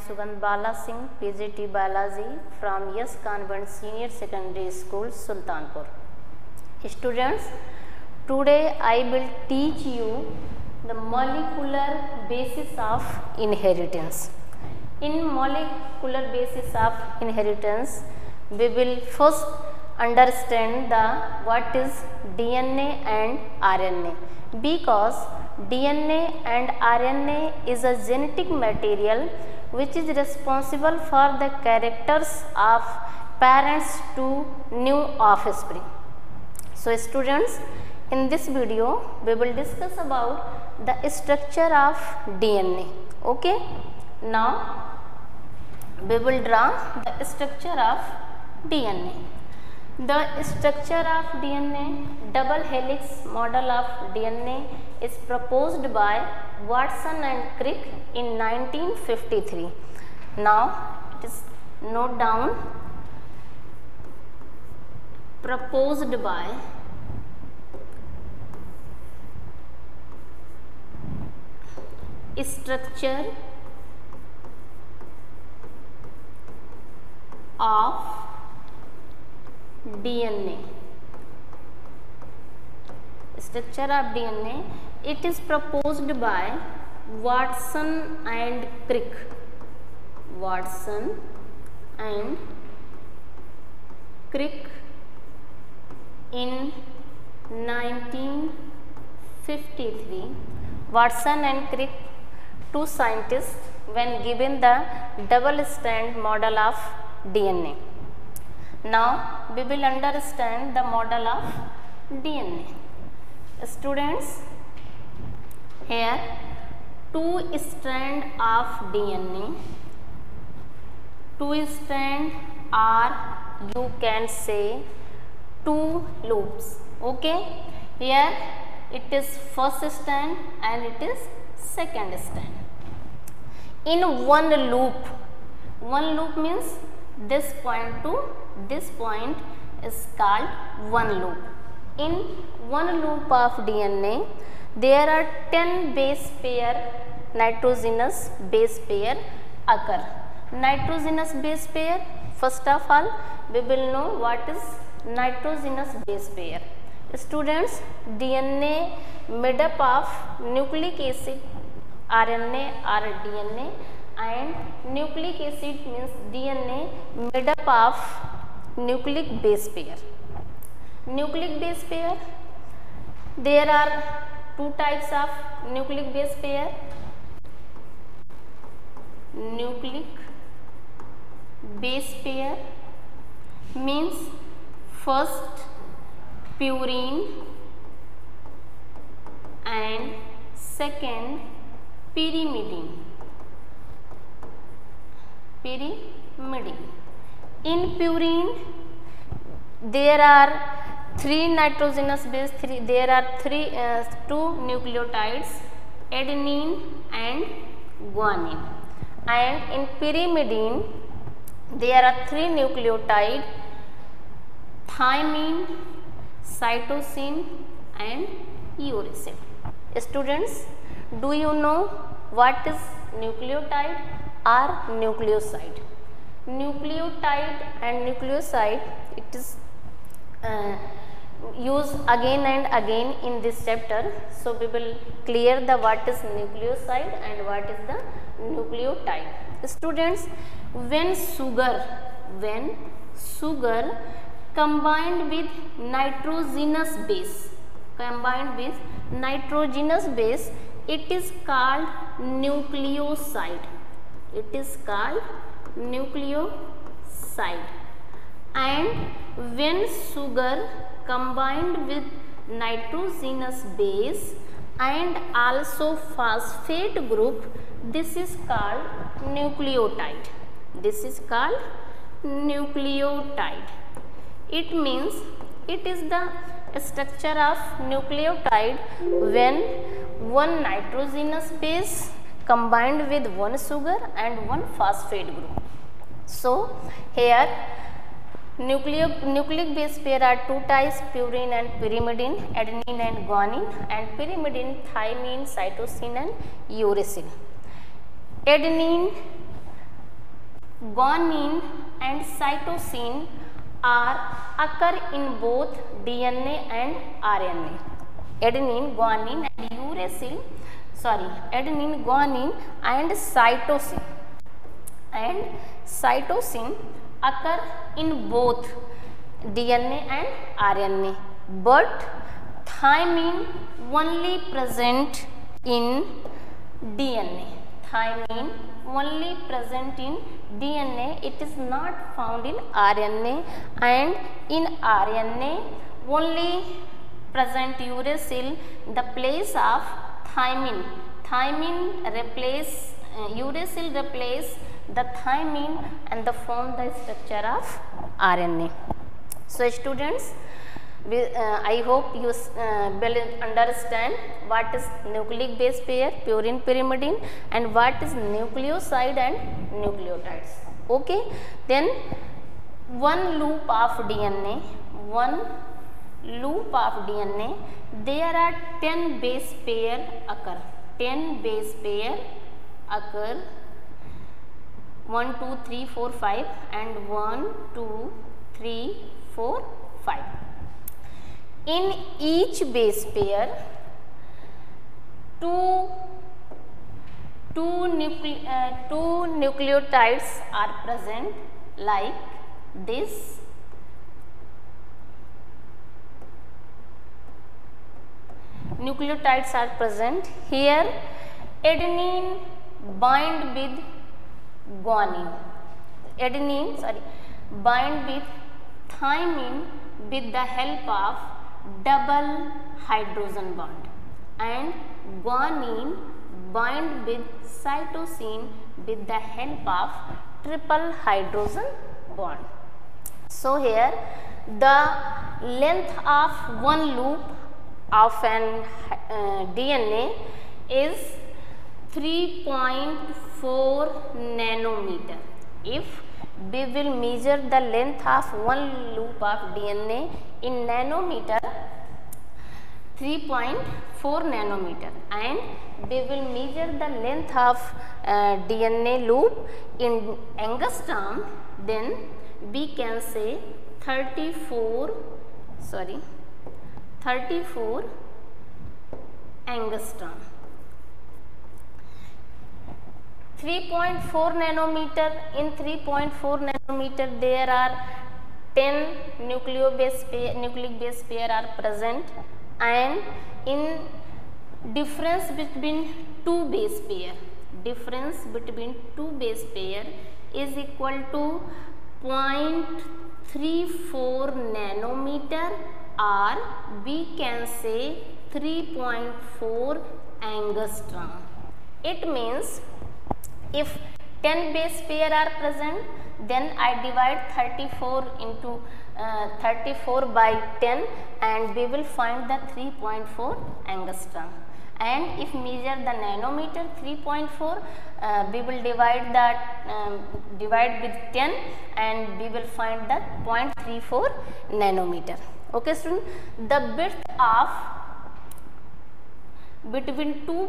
Sugandh Bala Singh, PGT Biology from Yes Convent Senior Secondary School, Sultanpur. Students, today I will teach you the molecular basis of inheritance. In molecular basis of inheritance, we will first understand what is DNA and RNA, because DNA and RNA is a genetic material which is responsible for the characters of parents to new offspring. So students, in this video we will discuss about the structure of DNA. Okay, now we will draw the structure of DNA. The structure of DNA, double helix model of DNA, is proposed by Watson and Crick in 1953. Now it is note down, proposed by structure of DNA. Structure of DNA, it is proposed by Watson and Crick. Watson and Crick in 1953. Watson and Crick, two scientists, when given the double strand model of DNA. Now we will understand the model of DNA. Students, here two strand of DNA. Two strand are, you can say, two loops. Okay, here it is first strand and it is second strand. In one loop means this point to this point is called one loop. In one loop of DNA, there are 10 base pair, nitrogenous base pair occur. Nitrogenous base pair, first of all we will know what is nitrogenous base pair. Students, DNA made up of nucleic acid, RNA or DNA, and nucleic acid means DNA made up of nucleic base pair. Nucleic base pair, there are two types of nucleic base pair. Nucleic base pair means first purine and second pyrimidine. In purine there are three nitrogenous base, there are two nucleotides, adenine and guanine, and in pyrimidine there are three nucleotides, thymine, cytosine and uracil. Students, do you know what is nucleotide or nucleoside? Nucleotide and nucleoside, it is used again and again in this chapter. So we will clear the what is nucleoside and what is the nucleotide. Students, when sugar combined with nitrogenous base, it is called nucleoside. It is called nucleoside. And when sugar combined with nitrogenous base and also phosphate group, this is called nucleotide. This is called nucleotide. It means it is the structure of nucleotide when one nitrogenous base combined with one sugar and one phosphate group. So here nucleic base pair are two types, purine and pyrimidine, adenine and guanine, and pyrimidine, thymine, cytosine and uracil. Adenine guanine and cytosine are occur in both DNA and RNA. Adenine, guanine and uracil, adenine, guanine and cytosine occur in both DNA and RNA, but thymine only present in DNA. Thymine only present in DNA, it is not found in RNA, and in RNA only present uracil in the place of thymine. Uracil replace the thymine and form the structure of RNA. So students, I hope you will understand what is nucleic base pair, purine pyrimidine, and what is nucleoside and nucleotides. Okay, then one loop of DNA, there are 10 base pair occur. 10 base pair occur, 1, 2, 3, 4, 5 and 1, 2, 3, 4, 5. In each base pair, two nucleotides are present like this. Nucleotides are present here. Adenine bind with guanine. Bind with thymine with the help of double hydrogen bond, and guanine bind with cytosine with the help of triple hydrogen bond. So here the length of one loop of an DNA is 3.4 nanometer. If we will measure the length of one loop of DNA in nanometer, 3.4 nanometer, and we will measure the length of DNA loop in angstrom, then we can say 34 angstrom. 3.4 nanometer, in 3.4 nanometer there are 10 nucleic base pair are present, and in difference between two base pair is equal to 0.34 nanometer, or we can say 3.4 angstrom. It means if 10 base pair are present, then I divide 34 by 10 and we will find the 3.4 angstrom. And if measure the nanometer 3.4, we will divide with 10 and we will find the 0.34 nanometer. Okay student, the width of between two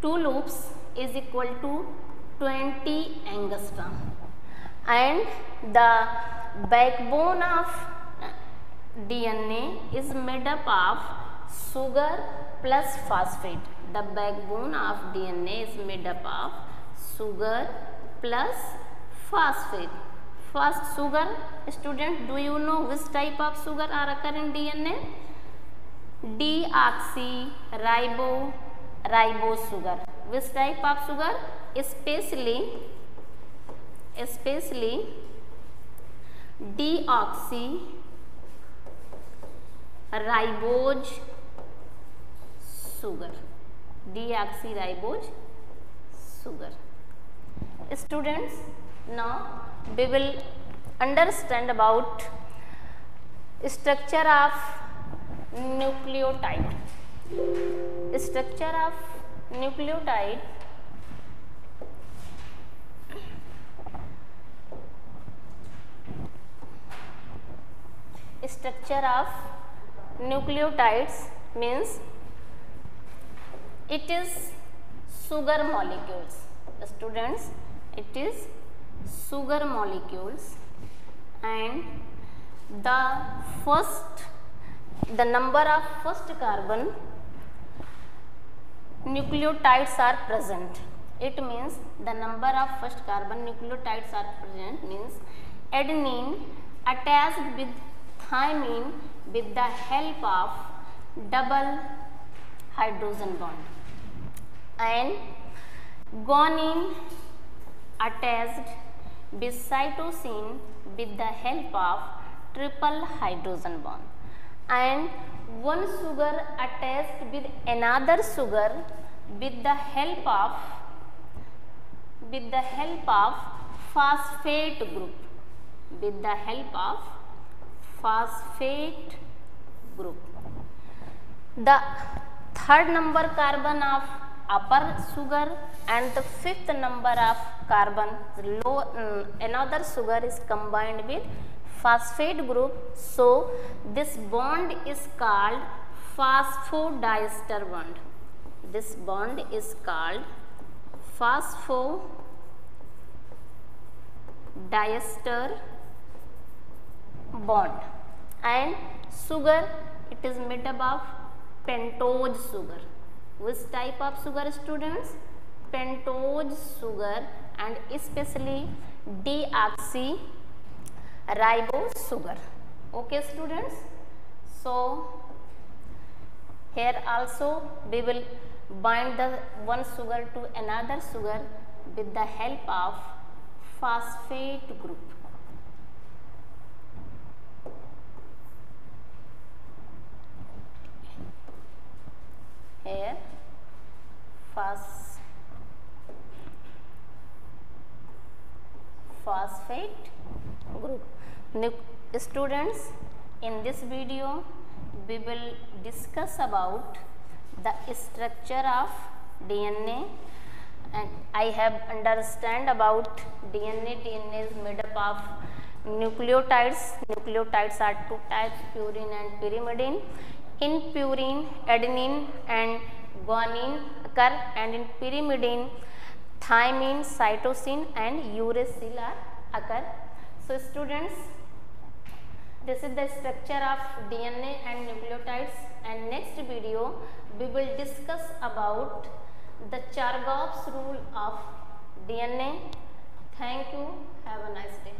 loops is equal to 20 angstrom, and the backbone of DNA is made up of sugar plus phosphate. The backbone of DNA is made up of sugar plus phosphate. First, sugar. Student, do you know which type of sugar are occur in DNA? Deoxyribose sugar. Which type of sugar? Especially deoxyribose sugar. Students, now we will understand about structure of nucleotide. Structure of nucleotide. Structure of nucleotides means it is sugar molecules. Students, it is sugar molecules, and the number of first carbon nucleotides are present. It means the number of first carbon nucleotides are present means adenine attached with thymine with the help of double hydrogen bond, and guanine attached with cytosine with the help of triple hydrogen bond, and one sugar attached with another sugar with the help of phosphate group, with the help of phosphate group. The third number carbon of upper sugar and the fifth number of carbon another sugar is combined with phosphate group, so this bond is called phosphodiester bond. This bond is called phosphodiester bond. And sugar, it is made up of pentose sugar. Which type of sugar, students? Pentose sugar, and especially deoxyribose sugar. Okay, students. So here also we will bind the one sugar to another sugar with the help of phosphate group. Here phosphate group. Students, in this video we will discuss about the structure of DNA, and I have understand about DNA. DNA is made up of nucleotides. Nucleotides are two types, purine and pyrimidine. In purine, adenine and guanine occur, and in pyrimidine, thymine, cytosine and uracil occur. So students, this is the structure of DNA and nucleotides, and next video we will discuss about the Chargaff's rule of DNA. Thank you. Have a nice day.